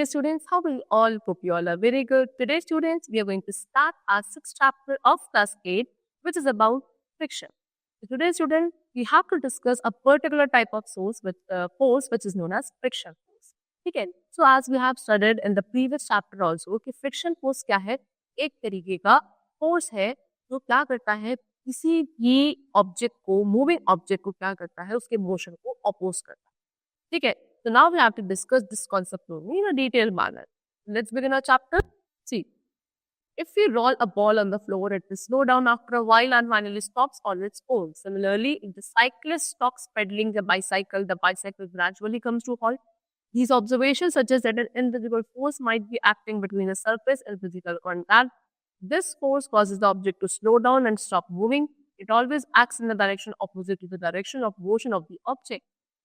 dear students, how will all hope you all are very good. Today, students, we are going to start our sixth chapter of class 8, which is about friction. So today, students, we have to discuss a particular type of force which is known as friction force. Okay. So as we have studied in the previous chapter also कि friction force क्या है, एक तरीके का force है जो क्या करता है, किसी भी ऑब्जेक्ट को, मूविंग ऑब्जेक्ट को क्या करता है, उसके मोशन को अपोज करता है. ठीक है. So now we have to discuss this concept only in a detailed manner. Let's begin our chapter. See, if we roll a ball on the floor, it will slow down after a while and finally stops on its own. Similarly, if the cyclist stops pedaling the bicycle gradually comes to a halt. These observations suggest that an invisible force might be acting between a surface and physical contact. This force causes the object to slow down and stop moving. It always acts in the direction opposite to the direction of motion of the object.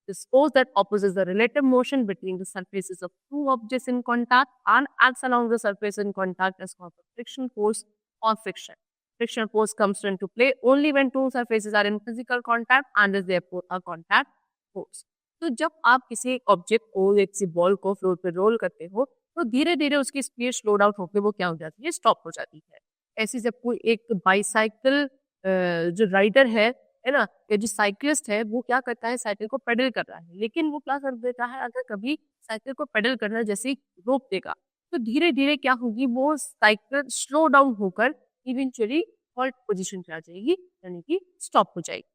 This force that opposes the relative motion between the surfaces of two objects in contact and acts along the surface in contact is called the friction force or friction. Friction force comes into play only when two surfaces are in physical contact and is therefore a contact force. तो जब आप किसी object को, किसी ball को floor पे role करते हो तो धीरे धीरे उसकी स्पीड स्लो डाउन होकर वो क्या हो जाती है, स्टॉप हो जाती है. ऐसे जब कोई एक बाईसाइकिल जो राइडर है ना, या जो साइकिलिस्ट है वो क्या करता है, साइकिल को पेडल कर रहा है, लेकिन वो क्या कर देता है, अगर कभी साइकिल को पेडल करना जैसे रोक देगा तो धीरे धीरे क्या होगी, वो साइकिल स्लो डाउन होकर इवेंचुअली हॉल्ट पोजीशन पे आ जाएगी, यानी कि स्टॉप हो जाएगी.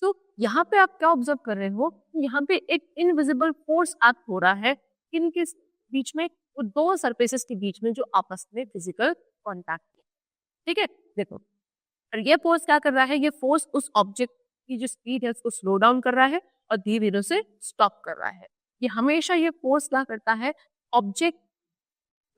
तो यहाँ पे आप क्या ऑब्जर्व कर रहे हो, यहाँ पे एक इनविजिबल फोर्स एक्ट हो रहा है किनके बीच में, वो दो सरफेसेस के बीच में जो आपस में फिजिकल कॉन्टैक्ट है. ठीक है. देखो, और ये फोर्स क्या कर रहा है, ये फोर्स उस ऑब्जेक्ट की जो स्पीड है उसको स्लो डाउन कर रहा है और धीरे धीरे से स्टॉप कर रहा है. ये हमेशा ये फोर्स क्या करता है, ऑब्जेक्ट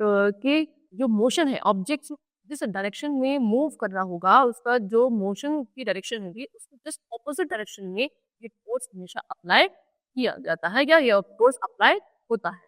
के जो मोशन है, ऑब्जेक्ट जिस डायरेक्शन में मूव कर रहा होगा उसका जो मोशन की डायरेक्शन होगी उसको जस्ट ऑपोजिट डायरेक्शन में ये फोर्स हमेशा अप्लाई किया जाता है या ये फोर्स अप्लाई होता है.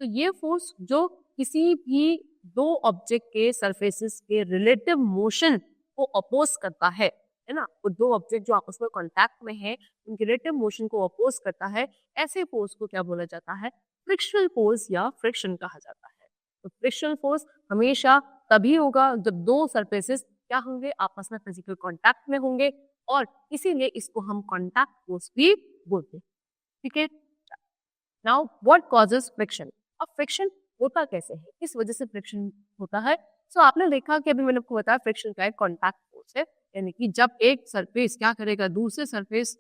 तो ये फोर्स जो किसी भी दो ऑब्जेक्ट के सरफेसेस के रिलेटिव मोशन को अपोज करता है ना, वो दो ऑब्जेक्ट जो आपस में कांटेक्ट में है उनके रिलेटिव मोशन को अपोज करता है, ऐसे फोर्स को क्या बोला जाता है, फ्रिक्शनल फोर्स या फ्रिक्शन कहा जाता है. तो फ्रिक्शनल फोर्स हमेशा तभी होगा जब दो सरफेसेस क्या होंगे, आपस में फिजिकल कांटेक्ट में होंगे, और इसीलिए इसको हम कांटेक्ट फोर्स भी बोलते हैं. ठीक है. Now what causes friction. अब फ्रिक्शन होता कैसे है, किस वजह से फ्रिक्शन होता है. सो आपने देखा कि अभी मैंने आपको बताया फ्रिक्शन का एक कांटेक्ट फोर्स है, यानी कि जब एक सरफेस क्या करेगा, दूसरे सरफेस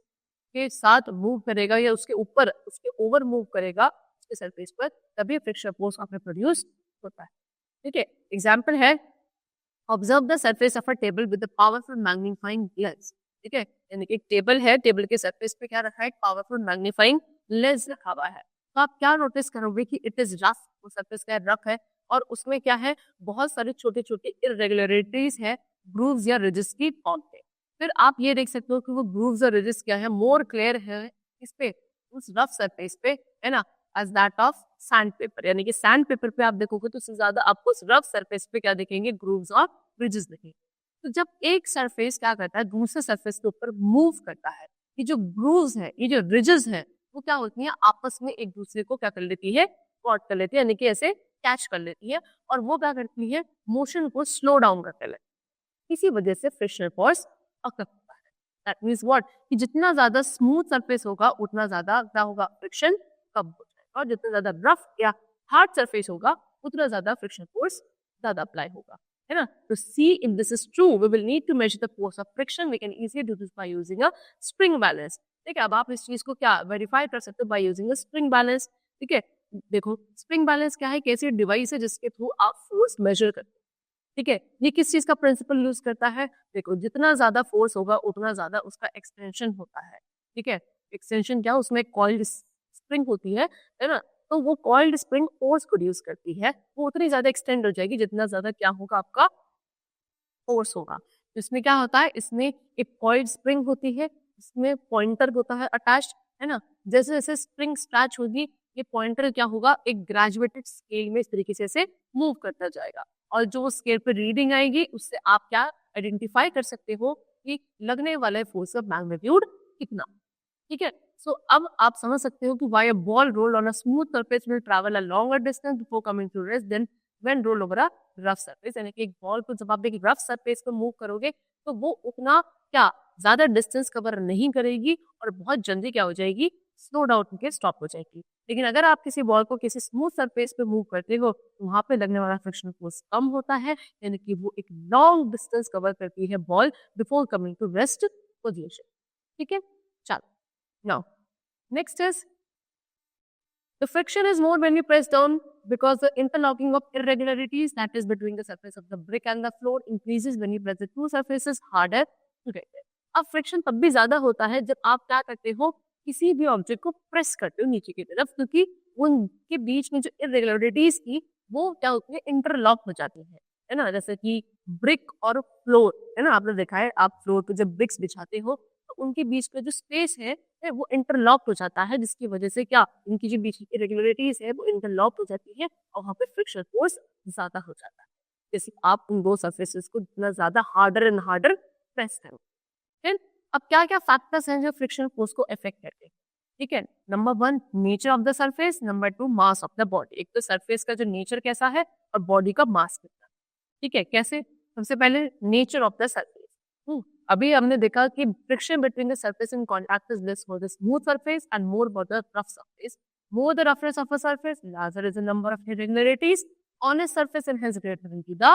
के साथ मूव करेगा या उसके ऊपर, उसके ओवर मूव करेगा उसके सरफेस पर, तभी फ्रिक्शन फोर्स आपने प्रोड्यूस होता है. ठीक है. एग्जाम्पल है, observe the surface of a table with the powerful magnifying lens. ठीक है. यानी कि एक टेबल है, टेबल के सरफेस पे क्या रखा है, एक पावरफुल मैग्नीफाइंग लेंस रखा हुआ है. तो आप क्या नोटिस करोगे कि इट इज रफ, वो सरफेस क्या रफ है और उसमें क्या है, बहुत सारे छोटे छोटे इरेगुलरिटीज है, ग्रूव्स या रिजेस की फॉर्म पे. फिर आप ये देख सकते हो कि वो ग्रूव्स और रिजेस क्या है, मोर क्लियर है इस पे, उस रफ सरफेस पे, है ना, as that of sand paper. यानी कि सैंड पेपर पे आप देखोगे तो उससे ज्यादा आपको उस रफ सरफेस पे क्या देखेंगे, ग्रूव्स और रिजेस देखेंगे. तो जब एक सरफेस क्या करता है, दूसरे सरफेस के ऊपर मूव करता है, ये जो ग्रूव्स है, ये जो रिजेस है, वो क्या होती है, आपस में एक दूसरे को क्या कर लेती है, कॉट कर लेती है, यानी कि ऐसे कैच कर लेती है, और वो क्या करती है, मोशन को स्लो डाउन करते लेती है. इसी वजह से फ्रिक्शनल फोर्स अकर होता है. दैट मींस व्हाट, कि जितना ज्यादा स्मूथ सरफेस होगा उतना ज्यादा क्या होगा, फ्रिक्शन कम हो जाएगा, और जितना ज्यादा रफ या हार्ड सरफेस होगा उतना ज्यादा फ्रिक्शन फोर्स ज्यादा अप्लाई होगा, है ना. तो see if this is true we will need to measure the force of friction. We can easily do this by using a spring balance. ठीक है. अब आप इस चीज को क्या वेरीफाई कर सकते हो, bye using a spring balance. ठीक है. देखो, स्प्रिंग बैलेंस क्या है, कैसी डिवाइस है जिसके थ्रू आप फोर्स मेजर करते हो. ठीक है. ये किस चीज का प्रिंसिपल यूज करता है, देखो, जितना ज्यादा फोर्स होगा उतना ज्यादा उसका एक्सटेंशन होता है. ठीक है. एक्सटेंशन क्या, उसमें कॉइल्ड स्प्रिंग होती है ना, तो वो कॉइल्ड स्प्रिंग फोर्स प्रोड्यूस करती है, वो उतनी ज्यादा एक्सटेंड हो जाएगी जितना ज्यादा क्या होगा, आपका फोर्स होगा. तो इसमें क्या होता है, इसमें एक कॉइल्ड स्प्रिंग होती है, इसमें पॉइंटर होता है अटैच्ड, है ना. जैसे जैसे स्प्रिंग स्ट्रेच होगी ये पॉइंटर क्या होगा, एक ग्रेजुएटेड स्केल में इस तरीके से मूव करता जाएगा, और जो स्केल पे रीडिंग आएगी उससे आप क्या आइडेंटिफाई कर सकते हो कि लगने वाले फोर्स का मैग्नीट्यूड कितना. ठीक है. सो अब आप समझ सकते हो कि why a ball rolled on a smooth surface will travel a longer distance before coming to rest than when roll over a rough surface. यानी कि एक बॉल को जब आप एक रफ सरफेस पे मूव करोगे तो वो उतना क्या ज्यादा डिस्टेंस कवर नहीं करेगी और बहुत जल्दी क्या हो जाएगी, स्लो डाउन होकर स्टॉप हो जाएगी। लेकिन अगर आप किसी बॉल को किसी स्मूथ सरफेस पे मूव करते हो तो वहां पे लगने वाला फ्रिक्शन फोर्स कम होता है, यानी कि वो एक लॉन्ग डिस्टेंस कवर करती है ball before coming to rest position. ठीक है, चलो now next is the friction is more when you press down because the interlocking of irregularities that is between the surface of the brick and the floor increases when you press the two surfaces harder together. अब friction तब भी ज्यादा होता है जब आप क्या करते हो, किसी भी ऑब्जेक्ट को प्रेस करते हो नीचे की तरफ, क्योंकि उनके बीच में जो इरेगुलरिटीज थी वो क्या होती है, इंटरलॉक हो जाती है ना। जैसे कि ब्रिक और फ्लोर है ना, आपने देखा है आप फ्लोर पे जब ब्रिक्स बिछाते हो तो उनके बीच में जो स्पेस है वो इंटरलॉक हो जाता है, जिसकी वजह से क्या उनकी जो बीच की इरेगुलरिटीज है वो इंटरलॉक हो जाती है और वहाँ पे फ्रिक्शन फोर्स ज्यादा हो जाता है। जैसे आप उन दो सरफेसेस को जितना ज्यादा हार्डर एंड हार्डर प्रेस करो। फिर अब क्या क्या फैक्टर्स हैं जो फ्रिक्शन फोर्स को इफेक्ट करते हैं? ठीक है, number 1 nature of the surface, number 2 mass of the body. एक तो सरफेस का जो नेचर कैसा है और बॉडी का मास कितना है। ठीक है, कैसे? सबसे पहले नेचर ऑफ द सरफेस। अभी हमने देखा कि friction between the surface in contact is less for the smooth surface and more for the rough surface. More the roughness of a surface, larger is the number of irregularities on a surface and hence greater will be the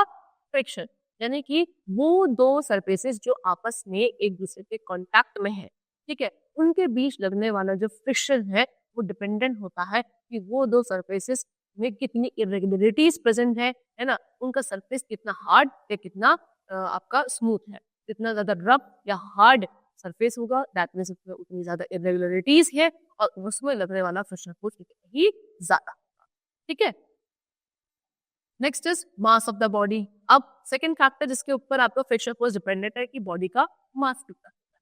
friction। यानी कि वो दो surfaces जो आपस में एक दूसरे के कांटेक्ट में है, ठीक है, उनके बीच लगने वाला जो फ्रिक्शन है वो डिपेंडेंट होता है कि वो दो सरफेसेस में कितनी इरेगुलरिटीज प्रेजेंट है ना, उनका सरफेस कितना हार्ड या कितना आपका स्मूथ है। जितना ज्यादा रफ या हार्ड सरफेस होगा दैट मींस उसमें उतनी ज्यादा इरेगुलरिटीज है और उसमें लगने वाला फ्रिक्शन फोर्स कितना ही ज्यादा होगा। ठीक है, next is mass of the body. अब सेकंड फैक्टर जिसके ऊपर आपका फ्रिक्शन फोर्स डिपेंडेंट है कि बॉडी का मास कितना है।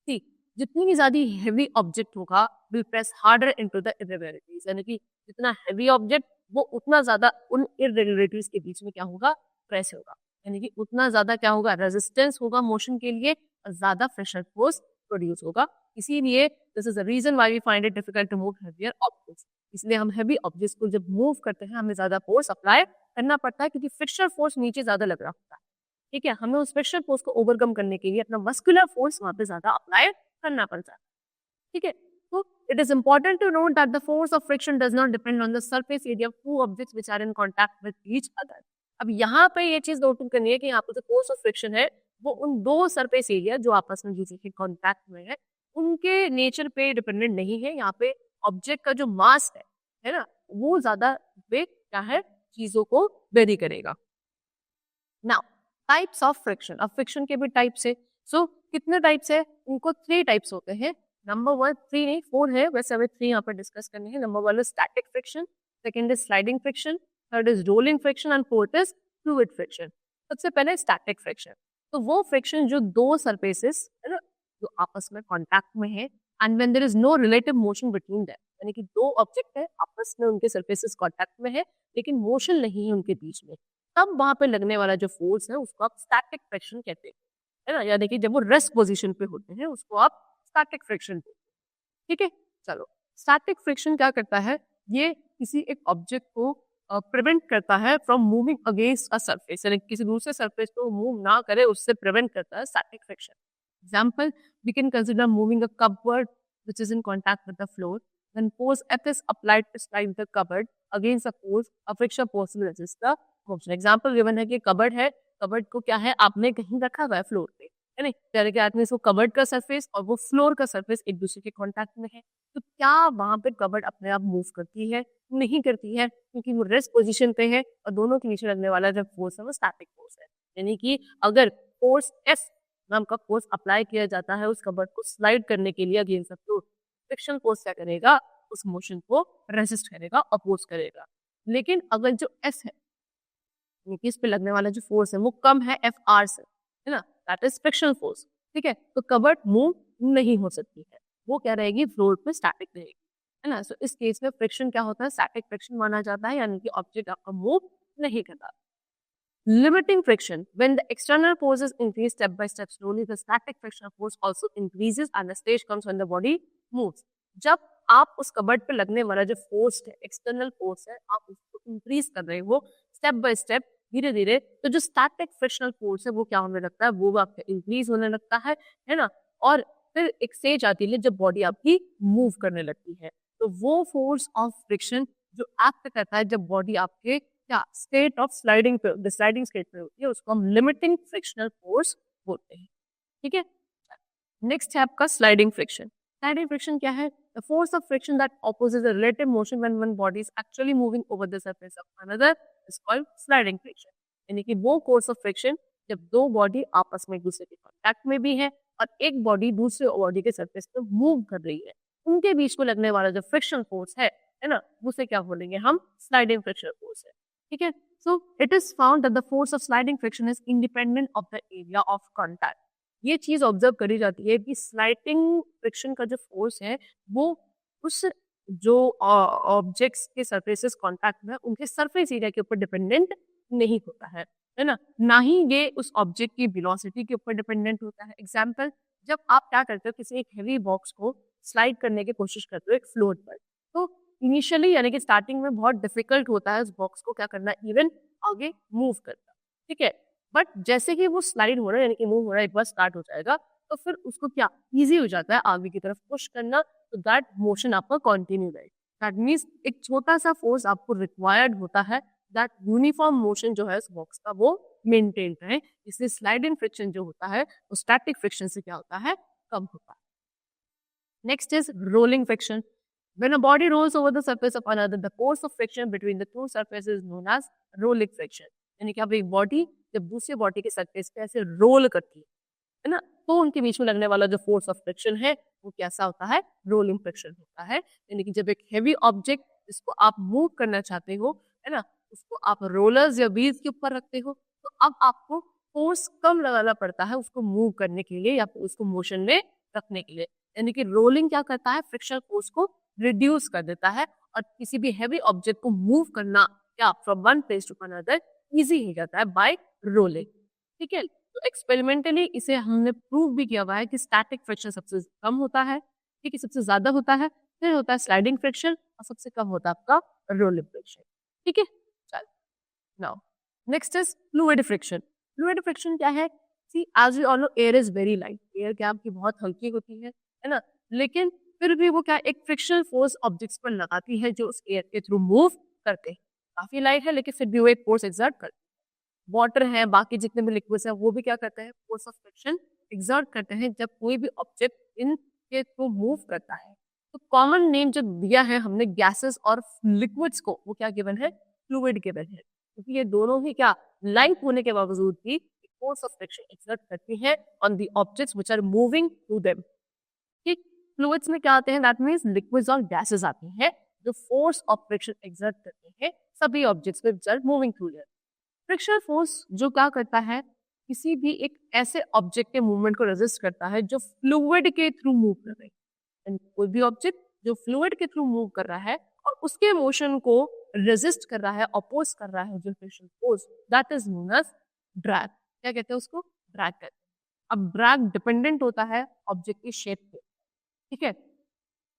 ठीक, जितनी भी ज्यादा हेवी ऑब्जेक्ट होगा will press harder into the irregularities, यानी कि जितना हेवी ऑब्जेक्ट वो उतना ज्यादा उन इरेगुलरिटीज के बीच में क्या होगा, प्रेस होगा, यानी कि उतना ज्यादा क्या होगा, रेजिस्टेंस होगा मोशन के लिए और ज्यादा फ्रिक्शन फोर्स प्रोड्यूस होगा। इसीलिए this is the reason why we find it difficult to move heavier objects. इसलिए हम हेवी ऑब्जेक्ट्स को जब मूव करते हैं हमें ज्यादा फोर्स अप्लाई करना पड़ता है, क्योंकि फ्रिक्शन फोर्स नीचे ज्यादा लग रहा होता है। ठीक है, हमें उस फ्रिक्शन फोर्स को ओवरकम करने के लिए अपना मस्कुलर फोर्स वहां पे ज्यादा अप्लाई करना पड़ता है। ठीक है, तो it is important to note that the force of friction does not depend on the surface area of two objects which are in contact with each other। अब यहाँ पे ये चीज नोट करनी है कि यहाँ पे जो फोर्स ऑफ फ्रिक्शन है वो उन दो सरफेस एरिया जो आपस में दूसरे के कॉन्टैक्ट में है उनके नेचर पे डिपेंडेंट नहीं है। यहाँ पे ऑब्जेक्ट का जो मास है ना, वो ज्यादा पे क्या है, चीजों को वेरी करेगा। Now types of friction. अब फ्रिक्शन के भी टाइप्स है। सो कितने टाइप्स है, उनको 3 टाइप्स होते हैं। नंबर 1 3 नहीं 4 है, वैसे हमें 3 यहाँ पर डिस्कस करने हैं। Number 1 is static friction, second is sliding friction, third is rolling friction and fourth is fluid friction. सबसे पहले स्टैटिक फ्रिक्शन, तो वो फ्रिक्शन जो दो सरफेसेस है ना जो आपस में कांटेक्ट में है and when there is no relative motion between them, यानी कि दो ऑब्जेक्ट है आपस में उनके सरफेसेस कांटेक्ट में है लेकिन मोशन नहीं है उनके बीच में, तब वहां पे लगने वाला जो फोर्स है उसको आप स्टैटिक फ्रिक्शन कहते हैं, है ना। यानी कि जब वो रेस्ट पोजीशन पे होते हैं उसको आप स्टैटिक फ्रिक्शन बोलते हैं। ठीक है, चलो स्टैटिक फ्रिक्शन क्या करता है, ये किसी एक ऑब्जेक्ट को प्रिवेंट करता है from moving against a surface, यानी किसी दूसरे सरफेस को मूव ना करे उससे प्रिवेंट करता है static friction. Example, we can consider moving a cupboard which is in contact with the floor, when force F is applied to slide the cupboard against a force, a friction force will resist the motion। Example given है कि cupboard है, cupboard को क्या है आपने कहीं रखा हुआ है फ्लोर पे, है नहीं, यानी कि आदमी इसको कबर्ड का सरफेस और वो फ्लोर का सरफेस एक दूसरे के कांटेक्ट में है, तो क्या वहां पे कबर्ड अपने आप मूव करती है? नहीं करती है, क्योंकि वो रेस्ट पोजीशन पे है और दोनों के नीचे लगने वाला जो फोर्स है वो स्टैटिक फोर्स है। यानी कि अगर फोर्स F नाम का फोर्स अप्लाई किया जाता है उस कबर्ड को स्लाइड करने के लिए against the floor, friction force क्या करेगा, उस मोशन को रेसिस्ट करेगा, अपोज करेगा। लेकिन अगर जो S है इस पे लगने वाला जो फोर्स है वो कम है Fr से, है ना, दैट इज फ्रिक्शन फोर्स। ठीक है, तो कबर्ड मूव नहीं हो सकती है, वो क्या रहेगी, फ्लोर पे स्टैटिक रहेगी, है ना। सो इस केस में फ्रिक्शन क्या होता है, स्टैटिक फ्रिक्शन माना जाता है, यानी कि ऑब्जेक्ट आपका मूव नहीं करता। Limiting friction, when the external forces increase step by step slowly, the static friction force also increases and the stage comes when the body moves। जब आप उस कबर्ड पे लगने वाला जो फोर्स है, एक्सटर्नल फोर्स है, आप उसको इंक्रीज कर रहे हो स्टेप बाय स्टेप, धीरे धीरे, तो जो स्टैटिक फ्रिक्शनल फोर्स है वो क्या होने लगता है, वो आपका इंक्रीज होने लगता है ना। और फिर एक स्टेज आती है जब बॉडी आपकी मूव करने लगती है, तो वो फोर्स ऑफ फ्रिक्शन जो एक्ट करता है जब बॉडी आपके क्या स्टेट ऑफ स्लाइडिंग पे, स्लाइडिंग स्टेट पे होती है, उसको हम लिमिटिंग फ्रिक्शनल फोर्स बोलते हैं। ठीक है, नेक्स्ट है आपका स्लाइडिंग फ्रिक्शन। स्लाइडिंग फ्रिक्शन क्या है? The force of friction that opposes the relative motion when one body is actually moving over the surface of another is called sliding friction. यानी कि वो फोर्स ऑफ फ्रिक्शन जब दो body आपस में एक दूसरे के कांटेक्ट में भी है और एक बॉडी दूसरे बॉडी के सरफेस पे मूव कर रही है, उनके बीच को लगने वाला जो फ्रिक्शन फोर्स है ना, उसे क्या बोलेंगे हम? स्लाइडिंग फ्रिक्शन फोर्स है। ठीक है, so it is found that the force of sliding friction is independent of the area of contact. ये चीज ऑब्जर्व करी जाती है कि स्लाइडिंग फ्रिक्शन का जो फोर्स है वो उस जो ऑब्जेक्ट्स के सरफेसेस कांटेक्ट में उनके सरफेस एरिया के ऊपर डिपेंडेंट नहीं होता है ना, ना ही ये उस ऑब्जेक्ट की वेलोसिटी के ऊपर डिपेंडेंट होता है। एग्जांपल, जब आप क्या करते हो, किसी एक हेवी बॉक्स को स्लाइड करने की कोशिश करते हो एक फ्लोर पर, तो इनिशियली यानी कि स्टार्टिंग में बहुत डिफिकल्ट होता है उस बॉक्स को क्या करना, इवन आगे मूव करना। ठीक है, बट जैसे कि वो स्लाइड हो रहा है यानी कि मूव हो रहा है, एक बार स्टार्ट हो जाएगा तो फिर उसको क्या इजी हो जाता है आगे की तरफ पुश करना, तो दैट मोशन आपका कंटिन्यू रहे। दैट मीन्स एक छोटा सा फोर्स आपको रिक्वायर्ड होता है दैट यूनिफॉर्म मोशन जो है उस बॉक्स का वो मेंटेन रहे। इसलिए स्लाइडिंग फ्रिक्शन जो होता है वो स्टैटिक फ्रिक्शन से क्या होता है, कम होता है। Next is rolling friction. When a body rolls over the surface of another, the force of friction between the two surfaces is known as rolling friction. यानी कि अब एक बॉडी जब दूसरे बॉडी के सरफेस पे ऐसे रोल करती है ना, तो उनके बीच में लगने वाला जो फोर्स ऑफ फ्रिक्शन है वो कैसा होता है, रोलिंग फ्रिक्शन होता है। यानी कि जब एक हेवी ऑब्जेक्ट जिसको आप मूव करना चाहते हो, है ना, उसको आप रोलर्स या व्हील्स के ऊपर रखते हो, तो अब आपको फोर्स कम लगाना पड़ता है उसको मूव करने के लिए या फिर उसको मोशन में रखने के लिए। यानी कि रोलिंग क्या करता है, फ्रिक्शन फोर्स को रिड्यूस कर देता है और किसी भी हैवी ऑब्जेक्ट को मूव करना क्या from one place to another easy हो जाता है बाय रोलिंग। ठीक है, तो एक्सपेरिमेंटली इसे हमने प्रूव भी किया हुआ है कि स्टैटिक फ्रिक्शन सबसे कम होता है, ठीक है, सबसे ज्यादा होता है, फिर होता है स्लाइडिंग फ्रिक्शन और सबसे कम होता है आपका रोलिंग फ्रिक्शन। ठीक है, चल now next is fluid friction. Fluid friction क्या है? See as we all know air is very light, air क्या आपकी बहुत हल्की होती है ना, लेकिन फिर भी वो क्या एक फ्रिक्शनल फोर्स ऑब्जेक्ट्स पर लगाती है जो उस एयर के थ्रू मूव करते हैं। काफी लाइट है लेकिन फिर भी वो एक फोर्स एक्सर्ट करते हैं। वाटर है, बाकी जितने भी लिक्विड्स हैं वो भी क्या करते हैं, फोर्स ऑफ फ्रिक्शन एक्सर्ट करते हैं जब कोई भी ऑब्जेक्ट इन के थ्रू मूव करता है। तो कॉमन नेम जो दिया है हमने गैसेस और लिक्विड्स को, वो क्या गिवन है, फ्लूइड गिवन है, क्योंकि ये दोनों ही क्या लाइट होने के बावजूद भी फोर्स ऑफ फ्रिक्शन एक्सर्ट करती है on the objects which are moving through them. ठीक, फ्लूइड्स में क्या आते हैं, दैट मींस लिक्विड्स और गैसेस आती हैं जो फोर्स ऑफ फ्रिक्शन एक्सर्ट करते हैं सभी ऑब्जेक्ट्स पे which are moving through them. Frictional force जो क्या करता है, किसी भी एक ऐसे ऑब्जेक्ट के मूवमेंट को रेजिस्ट करता है जो फ्लूइड के थ्रू मूव कर रही है। कोई भी ऑब्जेक्ट जो फ्लूइड के थ्रू मूव कर रहा है और उसके मोशन को रेजिस्ट कर रहा है, अपोज कर रहा है जो friction force, that is known as drag. क्या कहते हैं उसको, ड्रैग कहते हैं। अब ड्रैग डिपेंडेंट होता है ऑब्जेक्ट की शेप पे, ठीक है,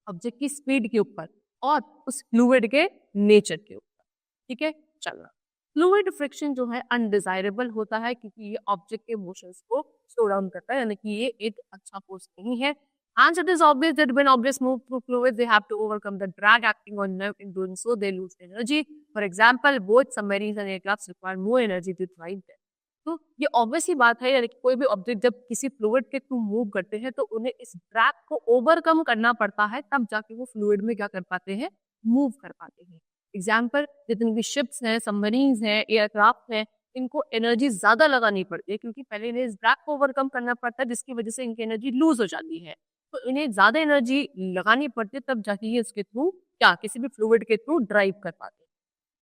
ऑब्जेक्ट की स्पीड के ऊपर और उस फ्लूइड के नेचर के ऊपर। ठीक है, चलना फ्लूइड फ्रिक्शन जो है अनडिजायरेबल होता है क्योंकि ये ऑब्जेक्ट के मोशंस को स्लो डाउन करता है, यानी कि ये एक अच्छा फोर्स नहीं है। Hence, it is obvious that when objects move through fluids, they have to overcome the drag acting on them. In doing so, they lose energy. For example, both submarines and aircrafts require more energy to drive them. तो ये obvious ही बात है, यानी कि कोई भी object जब किसी फ्लूइड के थ्रू मूव करते हैं तो उन्हें इस ड्रैग को ओवरकम करना पड़ता है, तब जाके वो फ्लूइड में क्या कर पाते हैं, मूव कर पाते हैं। एग्जाम्पल, जितनी भी शिप्स हैं, सबमरीन्स हैं, एयरक्राफ्ट हैं, इनको एनर्जी ज्यादा लगानी पड़ती है क्योंकि पहले इन्हें इस ड्रैग को ओवरकम करना पड़ता है जिसकी वजह से इनकी एनर्जी लूज हो जाती है। तो इन्हें ज्यादा एनर्जी लगानी पड़ती है तब जाके ये उसके थ्रू क्या किसी भी फ्लूइड के थ्रू ड्राइव कर पाते हैं।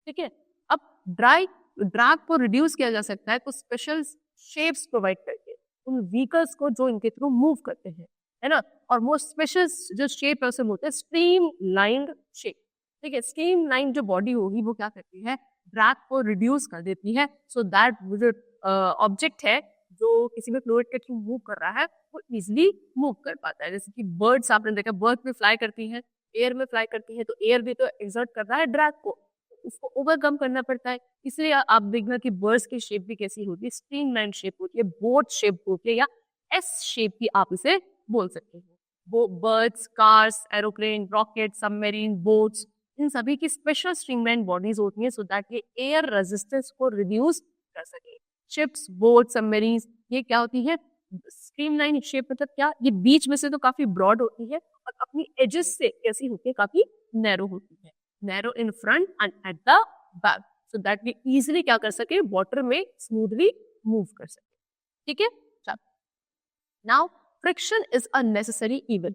ठीक है, अब ड्रैग को रिड्यूस किया जा सकता है कुछ स्पेशल शेप्स प्रोवाइड करके उन व्हीकल्स को जो इनके थ्रू मूव करते हैं, है ना, और वो स्पेशल जो शेप है उसे बोलते हैं स्ट्रीम लाइंड शेप। ठीक है, स्ट्रीम लाइन जो बॉडी होगी वो क्या करती है, ड्रैग को रिड्यूस कर देती है, सो दैट जो ऑब्जेक्ट है जो किसी भी फ्लूइड के थ्रू मूव कर रहा है वो इजिली मूव कर पाता है। जैसे कि बर्ड्स आपने देखा, बर्ड में फ्लाई करती हैं, एयर में फ्लाई करती है, तो एयर भी तो एक्सर्ट कर रहा है ड्रैग को, उसको ओवरकम करना पड़ता है। इसलिए आप देखना कि बर्ड्स की शेप भी कैसी होती है, स्ट्रीमलाइन शेप होती है, बोट शेप होती है, या एस शेप भी आप इसे बोल सकते हो। वो birds, cars, aeroplane, rocket, submarine, boats, इन सभी की स्पेशल स्ट्रीमलाइन बॉडीज होती हैं सो दैट ये एयर रेजिस्टेंस को रिड्यूस कर सके। शिप्स, बोट, सबमरीन, ये क्या होती है, स्ट्रीमलाइन शेप, मतलब क्या, ये बीच में से तो काफी ब्रॉड होती है और अपनी एजेस से कैसी होती है, काफी नैरो होती है, narrow in front and at the back, so that we easily क्या कर सके, वाटर में स्मूथली मूव कर सके। ठीक है, चलो now friction is a necessary evil.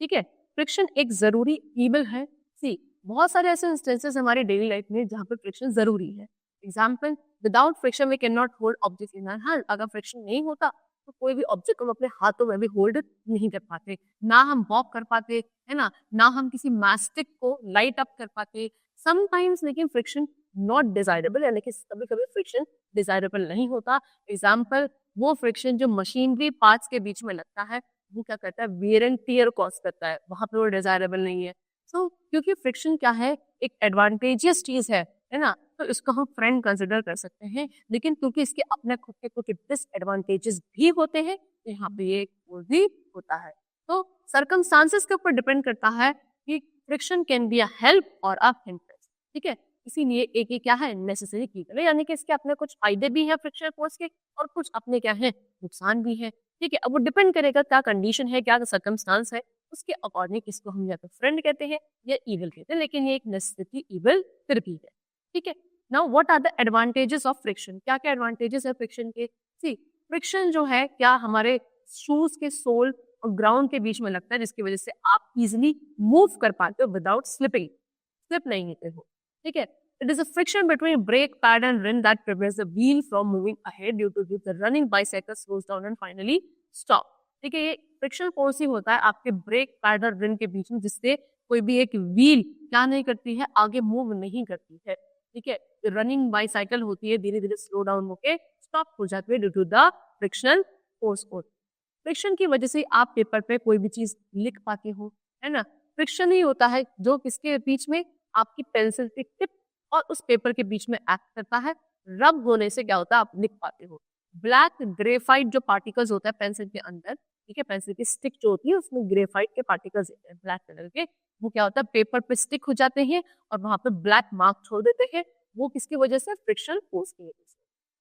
ठीक है, फ्रिक्शन एक जरूरी इविल है। सी, बहुत सारे ऐसे इंस्टेंसेस हमारे डेली लाइफ में जहाँ पे फ्रिक्शन जरूरी है। Example, without friction we can not hold object in our hand. अगर फ्रिक्शन नहीं होता तो कोई भी ऑब्जेक्ट को हम अपने हाथों में भी होल्ड नहीं कर पाते, ना हम वॉक कर पाते, है ना हम किसी मैस्टिक को लाइट अप कर पाते समटाइम्स। लेकिन फ्रिक्शन नॉट डिजायरेबल, यानी कि कभी कभी फ्रिक्शन डिजायरेबल नहीं होता। एग्जाम्पल, वो फ्रिक्शन जो मशीनरी पार्ट्स के बीच में लगता है वो क्या करता है, वेयर एंड टियर कॉज करता है, वहां पे वो डिजायरेबल नहीं है। सो क्योंकि फ्रिक्शन क्या है, एक एडवांटेजियस चीज है ना, तो इसको हम फ्रेंड कंसिडर कर सकते हैं। लेकिन क्योंकि इसके अपने खुद के कुछ डिसएडवांटेजेस भी होते हैं, तो यहाँ पे ये भी होता है। तो सर्कमस्टांसेस के ऊपर डिपेंड करता है कि friction can be a help और अ हिंड्रेंस। ठीक है, इसीलिए एक ये क्या है, नेसेसरी की है, यानी कि इसके अपने कुछ फायदे भी हैं फ्रिक्शन फोर्स के और कुछ अपने क्या है, नुकसान भी है। ठीक है, अब वो डिपेंड करेगा क्या कंडीशन है, क्या सर्कमस्टांस है, उसके अकॉर्डिंग इसको हम या तो फ्रेंड कहते हैं या इविल कहते हैं, लेकिन ये एक नेसेसिटी इविल फिर भी है। ठीक है, now what are the advantages of friction, क्या क्या एडवांटेजेस है फ्रिक्शन के। सी, फ्रिक्शन जो है क्या हमारे शूज के सोल और ग्राउंड के बीच में लगता है, जिसकी वजह से आप इजिली मूव कर पाते हो विदाउट स्लिपिंग, स्लिप नहीं होते हो। ठीक है, it is a friction between brake pad and rim that prevents the wheel from moving ahead, due to which the running bicycle slows down and finally stop। ठीक है, ये फ्रिक्शन फोर्स ही होता है आपके ब्रेक पैड और rim के बीच में, जिससे कोई भी एक व्हील क्या नहीं करती है, आगे मूव नहीं करती है। ठीक है, रनिंग बाईसाइकिल होती है, धीरे धीरे स्लो डाउन होके स्टॉप हो जाती है due to the frictional force. Friction की वजह से आप पेपर पे कोई भी चीज लिख पाते हो, है ना। फ्रिक्शन ही होता है जो किसके बीच में, आपकी पेंसिल की टिप और उस पेपर के बीच में एक्ट करता है। रब होने से क्या होता है, आप लिख पाते हो। ब्लैक ग्रेफाइट जो पार्टिकल्स होता है पेंसिल के अंदर, ठीक है, पेंसिल की स्टिक जो होती है उसमें ग्रेफाइट के पार्टिकल्स होते हैं ब्लैक कलर के, वो क्या होता है, पेपर पे स्टिक हो जाते हैं और वहां पे ब्लैक मार्क छोड़ देते हैं। वो किसकी वजह से, फ्रिक्शन फोर्स की वजह से।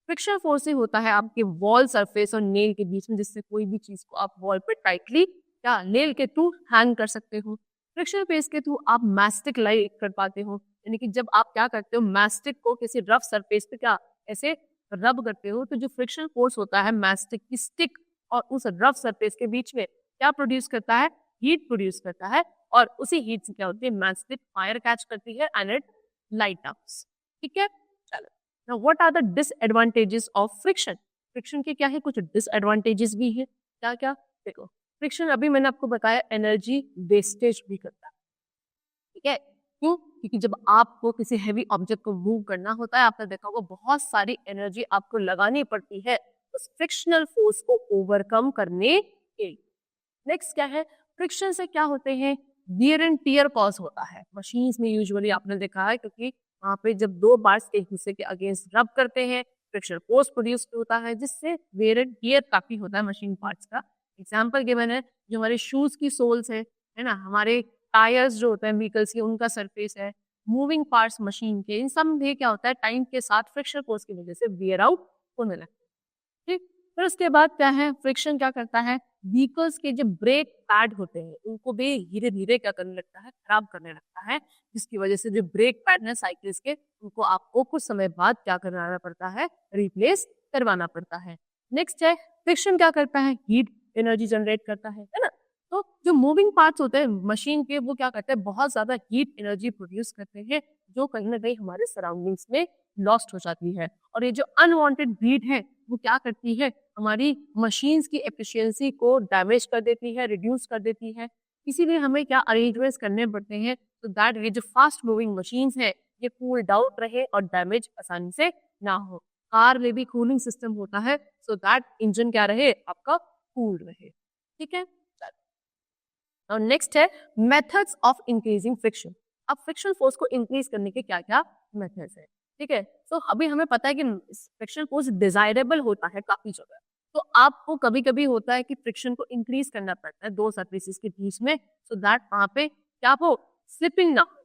फ्रिक्शन फोर्स ही होता है आपके वॉल सरफेस और नेल के बीच में, जिससे कोई भी चीज को आप वॉल पे टाइटली क्या नेल के थ्रू हैंग कर सकते हो। फ्रिक्शन फेस के थ्रू आप मैस्टिक लाइट कर पाते हो, यानी कि जब आप क्या करते हो, मैस्टिक को किसी रफ सरफेस पे क्या ऐसे रब करते हो, तो जो फ्रिक्शन फोर्स होता है मैस्टिक की स्टिक और उस रफ सरफेस के बीच में क्या प्रोड्यूस करता है, हीट प्रोड्यूस करता है, और उसी हीट से क्या होती है, मैस्टिक फायर कैच करती है एंड इट लाइट अप्स। ठीक है, चलो now what are the disadvantages of friction. Friction के क्या है, कुछ डिसएडवांटेजेस भी है। क्या क्या, देखो, फ्रिक्शन अभी मैंने आपको बताया एनर्जी वेस्टेज भी करता है। ठीक है, क्यों, क्योंकि जब आपको किसी हैवी ऑब्जेक्ट को मूव करना होता है, आपने देखा होगा बहुत सारी एनर्जी आपको लगानी पड़ती है उस फ्रिक्शनल फोर्स को ओवरकम करने के लिए। नेक्स्ट क्या है, फ्रिक्शन से क्या होते हैं, वियर एंड टियर कॉज होता है मशीन्स में। यूजुअली आपने देखा है, क्योंकि वहां पे जब दो पार्ट्स एक दूसरे के अगेंस्ट रब करते हैं, फ्रिक्शन फोर्स प्रोड्यूस होता है, जिससे वियर एंड टियर काफी होता है मशीन पार्ट्स का। एग्जाम्पल गिवन है, जो हमारे शूज की सोल्स है ना, हमारे टायर्स जो होते हैं व्हीकल्स के, उनका सरफेस है, मूविंग पार्ट्स मशीन के, इन सब में क्या होता है, टाइम के साथ फ्रिक्शन फोर्स की वजह से वियर आउट होने लगता है। ठीक, फिर उसके बाद क्या है, फ्रिक्शन क्या करता है, व्हीकल्स के जो ब्रेक पैड होते हैं उनको भी धीरे धीरे क्या करने लगता है, खराब करने लगता है, जिसकी वजह से जो ब्रेक पैड है साइकिल्स के, उनको आपको कुछ समय बाद क्या करवाना पड़ता है, रिप्लेस करवाना पड़ता है। नेक्स्ट है, फ्रिक्शन क्या करता है, हीट एनर्जी जनरेट करता है ना। तो जो मूविंग पार्ट्स होते हैं मशीन के, वो क्या करते हैं, बहुत ज्यादा हीट एनर्जी प्रोड्यूस करते हैं, जो कहीं ना कहीं हमारे सराउंडिंग्स में लॉस्ट हो जाती है। और ये जो अनवांटेड हीट है वो क्या करती है, हमारी मशीन्स की एफिशिएंसी को डैमेज कर देती है, रिड्यूस कर देती है। इसीलिए हमें क्या अरेंजमेंट्स करने पड़ते हैं, तो दैट ये जो फास्ट मूविंग मशीन्स है ये कूल डाउन रहे और डैमेज आसानी से ना हो। कार में भी कूलिंग सिस्टम होता है सो दैट इंजन क्या रहे, आपका कूल रहे। ठीक है, और नेक्स्ट है मेथड्स ऑफ इंक्रीजिंग फ्रिक्शन। अब फ्रिक्शन फोर्स को इंक्रीज करने के क्या क्या मेथड्स है। ठीक है, तो अभी हमें पता है कि फ्रिक्शन फोर्स डिजायरेबल होता है काफी जगह, तो आपको कभी कभी होता है कि फ्रिक्शन को इंक्रीज करना पड़ता है दो सरफेसेस के बीच में सो दैट वहां पे क्या हो, स्लिपिंग ना हो।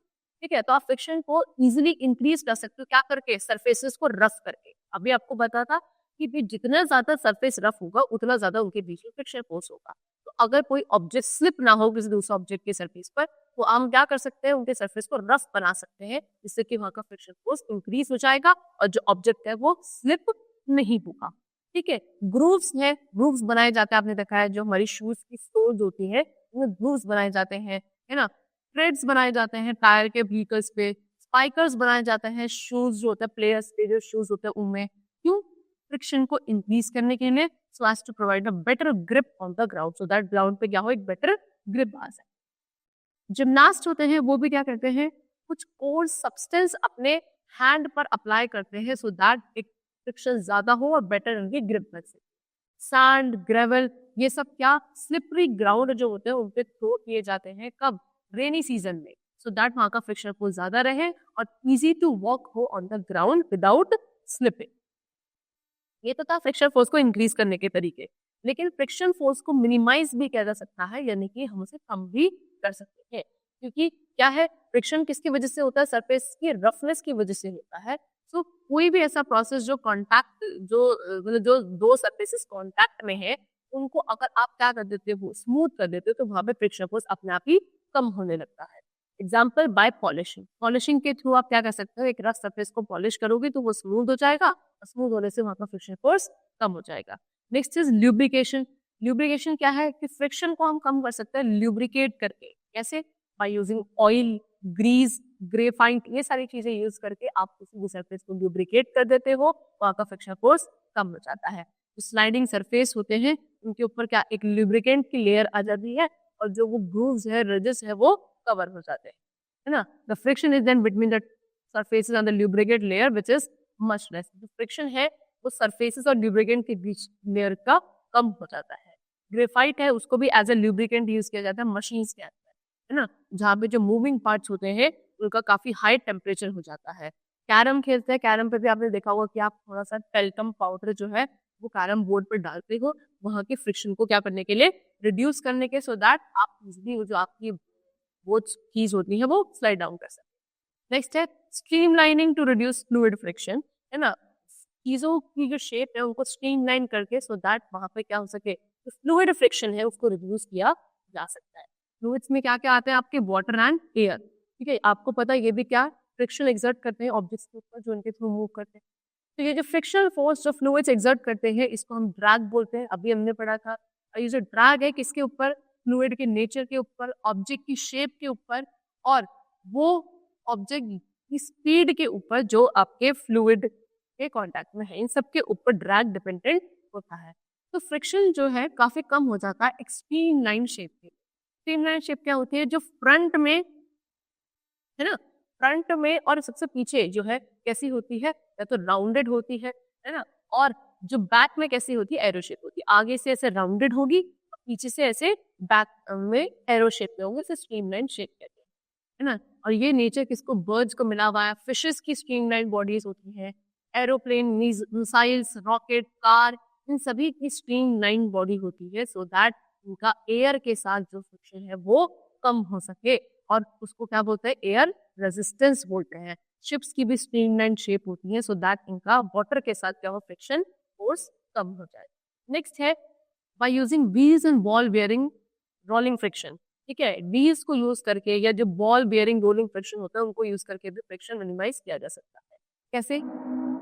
ठीक है, तो आप फ्रिक्शन को इजिली इंक्रीज कर सकते हो क्या करके, सरफेसेस को रफ करके। अभी आपको बता था कि भी जितना ज्यादा सरफेस रफ होगा उतना ज्यादा उनके बीच में फ्रिक्शन फोर्स होगा। तो अगर कोई ऑब्जेक्ट स्लिप ना हो किसी दूसरे ऑब्जेक्ट के सरफेस पर, तो हम क्या कर सकते हैं, उनके सरफेस को रफ बना सकते हैं जिससे कि वहां का फ्रिक्शन फोर्स इंक्रीज हो जाएगा और जो ऑब्जेक्ट है वो स्लिप नहीं होगा। ठीक है, ग्रूव्स है, ग्रूव्स बनाए जाते हैं, आपने देखा है जो हमारी शूज की सोल्स होती है उनमें ग्रूव्स बनाए जाते हैं, है ना। थ्रेड्स बनाए जाते हैं टायर के व्हीकल्स पे, स्पाइकर्स बनाए जाते हैं शूज जो होता है प्लेयर्स के जो शूज होते हैं उनमें। क्यों, फ्रिक्शन को इंक्रीज करने के लिए, so as to provide a better grip on the ground, so that ground पे क्या हो, एक better grip आ जाए। जिमनास्ट होते हैं वो भी क्या करते हैं, कुछ कोर्स सब्सटेंस अपने हैंड पर अप्लाई करते हैं सो दैट एक फ्रिक्शन ज्यादा हो और बेटर उनकी ग्रिप बन सके। सैंड, ग्रेवल, ये सब क्या स्लिपरी ग्राउंड जो होते हैं उन पे थ्रो किए जाते हैं, कब, रेनी सीजन में, सो दैट वहां का फ्रिक्शन फोर्स ज्यादा रहे और इजी टू वॉक हो on the ground without slipping. ये तो था फ्रिक्शन फोर्स को इंक्रीज करने के तरीके, लेकिन फ्रिक्शन फोर्स को मिनिमाइज भी किया जा सकता है, यानी कि हम उसे कम भी कर सकते हैं। क्योंकि क्या है, फ्रिक्शन किसकी वजह से होता है, सरफेस की रफनेस की वजह से होता है। सो कोई भी ऐसा प्रोसेस जो कॉन्टैक्ट जो मतलब जो दो सरफेसेस कॉन्टैक्ट में है उनको अगर आप क्या कर देते हो, स्मूथ कर देते हो, तो वहां पे फ्रिक्शन फोर्स अपने आप ही कम होने लगता है। एग्जाम्पल बाय पॉलिशिंग, पॉलिशिंग के थ्रू आप क्या कर सकते हो, एक रफ सरफेस को पॉलिश करोगे तो वो स्मूथ हो जाएगा, स्मूथ होने से वहां का फ्रिक्शन फोर्स कम हो जाएगा। Next is lubrication. ल्यूब्रिकेशन क्या है कि फ्रिक्शन को हम कम कर सकते हैं ल्यूब्रिकेट करके। कैसे, by using oil, grease, graphite, ये सारी चीजें यूज करके आप किसी भी सरफेस को ल्यूब्रिकेट कर देते हो, वहां का फ्रिक्शन फोर्स कम हो जाता है। जो स्लाइडिंग सरफेस होते हैं उनके ऊपर क्या एक ल्यूब्रिकेंट की लेयर आ जाती है और जो वो ग्रूव्स है, रिजेस है, वो कवर हो जाते हैं, है ना। The friction is then between the surfaces and the lubricate layer which is much less. जो फ्रिक्शन है वो सरफेसेस और ल्यूब्रिकेंट के बीच लेयर का कम हो जाता है। ग्रेफाइट है उसको भी एज ए ल्यूब्रिकेंट यूज किया जाता है मशीन्स के अंदर, है ना, जहाँ पे जो मूविंग पार्ट्स होते हैं उनका काफी हाई टेम्परेचर हो जाता है। कैरम खेलते हैं, कैरम पे भी आपने देखा होगा कि आप थोड़ा सा टेल्टम पाउडर जो है वो कैरम बोर्ड पर डालते हो वहां के फ्रिक्शन को क्या करने के लिए, रिड्यूस करने के, सो दैट आप इजिली जो आपकी वो कीज होती है वो स्लाइड डाउन कर सकते। नेक्स्ट है streamlining to reduce fluid friction, है ना। चीजों की जो शेप है उनको स्ट्रीमलाइन करके सो दैट वहां पे क्या हो सके, जो फ्लूइड फ्रिक्शन है उसको रिड्यूस किया जा सकता है। फ्लूइड्स में क्या क्या आते हैं आपके, वाटर एंड एयर। ठीक है, आपको पता है ये भी क्या फ्रिक्शन एक्सर्ट करते हैं ऑब्जेक्ट्स के ऊपर जो उनके थ्रू मूव करते हैं। तो ये जो फ्रिक्शनल फोर्स जो फ्लूइड्स एक्सर्ट करते हैं इसको हम ड्रैग बोलते हैं, अभी हमने पढ़ा था। और ये जो ड्रैग है किसके ऊपर, फ्लूइड के नेचर के ऊपर, ऑब्जेक्ट की शेप के ऊपर और वो ऑब्जेक्ट की स्पीड के ऊपर जो आपके फ्लूइड के कांटेक्ट में है, इन सब के ऊपर ड्रैग डिपेंडेंट होता है। तो फ्रिक्शन जो है काफी कम हो जाता है एक स्ट्रीमलाइन शेप के। स्ट्रीमलाइन शेप क्या होती है, जो फ्रंट में, है ना, फ्रंट में और सबसे पीछे जो है कैसी होती है, या तो राउंडेड होती है ना, और जो बैक में कैसी होती है, एरो शेप होती है। आगे से ऐसे राउंडेड होगी, पीछे से ऐसे बैक में एरो शेप में होंगे, इसे स्ट्रीमलाइन शेप कहते हैं, है ना। और ये नेचर किसको, बर्ड्स को मिला हुआ है। फिशेस की स्ट्रीमलाइन बॉडीज होती हैं, एरोप्लेन, मिसाइल्स, रॉकेट, कार, इन सभी की स्ट्रीमलाइन बॉडी होती है सो दैट इनका एयर के साथ जो फ्रिक्शन है वो कम हो सके, और उसको क्या बोलते हैं, एयर रेजिस्टेंस बोलते हैं। शिप्स की भी स्ट्रीमलाइन शेप होती है सो दैट इनका वाटर के साथ क्या हो, फ्रिक्शन फोर्स कम हो जाए। नेक्स्ट है by using wheels and ball bearing rolling friction. ठीक है, व्हील्स को यूज करके या जो बॉल बेयरिंग रोलिंग फ्रिक्शन होता है उनको यूज करके भी फ्रिक्शन मिनिमाइज किया जा सकता है। कैसे,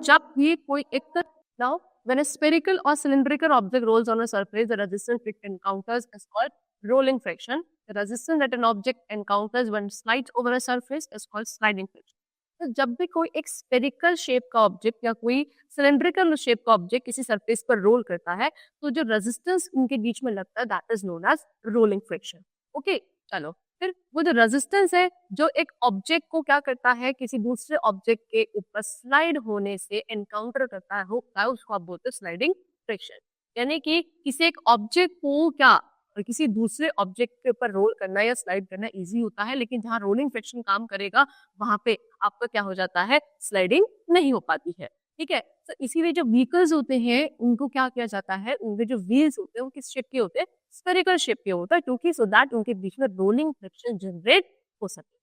जब भी कोई एक now when a spherical or cylindrical object rolls on a surface, the resistance it encounters is called rolling friction. The resistance that an object encounters when slides over a surface is called sliding friction. तो जब भी कोई एक spherical shape का object या कोई cylindrical shape का object किसी सरफेस पर रोल करता है तो जो रेजिस्टेंस उनके बीच में लगता है that is known as rolling friction. Okay, चलो फिर वो जो रेजिस्टेंस है जो एक ऑब्जेक्ट को क्या करता है किसी दूसरे ऑब्जेक्ट के ऊपर स्लाइड होने से एनकाउंटर करता है होता है उसको आप बोलते हैं स्लाइडिंग फ्रिक्शन। यानी कि किसी एक ऑब्जेक्ट को क्या और किसी दूसरे ऑब्जेक्ट के ऊपर रोल करना या स्लाइड करना इजी होता है, लेकिन जहाँ रोलिंग फ्रिक्शन काम करेगा वहां पे आपका क्या हो जाता है, स्लाइडिंग नहीं हो पाती है। ठीक है, तो इसीलिए जो व्हीकल्स होते हैं उनको क्या किया जाता है, उनके जो व्हील्स होते हैं वो किस शेप के होते हैं, स्फेरिकल शेप के होता है, क्योंकि सो दैट उनके बीच में रोलिंग फ्रिक्शन जनरेट हो सके।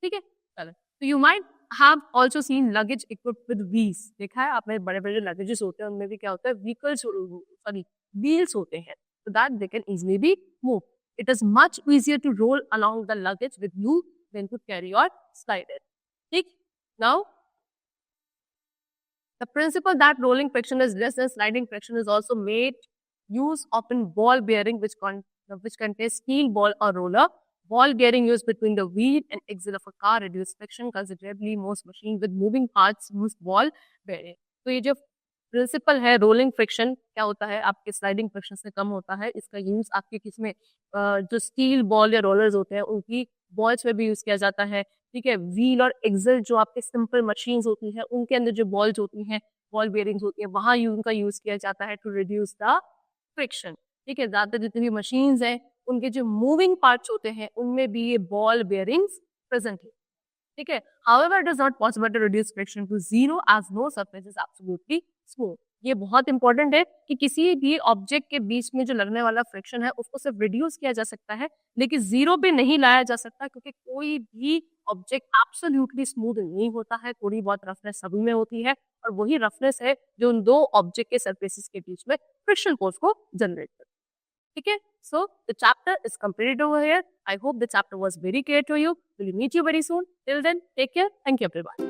ठीक है, चलो, तो you might have also seen luggage equipped with wheels. देखा है आपने, बड़े बड़े लगेजेस होते हैं उनमें भी क्या होता है, व्हीकल्स सॉरी व्हील्स होते हैं, so that they can easily be moved. It is much easier to roll along the luggage with you than to carry or slide it. ठीक? Now, the principle that rolling friction is less than sliding friction is also made use of in ball bearing which contains steel ball or roller. Ball bearing used between the wheel and axle of a car reduce friction considerably. Most machines with moving parts use ball bearing. तो ये जो principal है rolling friction क्या होता है, आपके sliding friction से कम होता है। इसका यूज आपके किसमें जो स्टील बॉल या रोलर्स होते हैं उनकी बॉल्स में भी यूज किया जाता है। ठीक है, व्हील और एक्सल जो आपके सिंपल मशीन्स होती हैं उनके अंदर जो बॉल्स होती हैं, बॉल बेयरिंग्स होती है, वहां उनका यूज किया जाता है टू रिड्यूस द फ्रिक्शन। ठीक है, ज्यादातर जितनी भी मशीन्स हैं उनके जो मूविंग पार्ट्स होते हैं उनमें भी ये बॉल बेयरिंग्स प्रेजेंट है। ठीक है, however it is not possible to reduce friction to zero as no surface is absolutely smooth. ये बहुत इंपॉर्टेंट है कि किसी भी ऑब्जेक्ट के बीच में जो लगने वाला फ्रिक्शन है उसको सिर्फ रिड्यूस किया जा सकता है, लेकिन जीरो पे नहीं लाया जा सकता, क्योंकि कोई भी ऑब्जेक्ट एब्सोल्युटली स्मूथ नहीं होता है, थोड़ी बहुत रफनेस सभी में होती है, और वही रफनेस है जो उन दो ऑब्जेक्ट के सरफेसेस के बीच में फ्रिक्शन फोर्स को जनरेट करता है। ठीक है, so the chapter is completed over here. I hope the chapter was very clear to you. We'll meet you very soon. Till then, take care. Thank you everyone.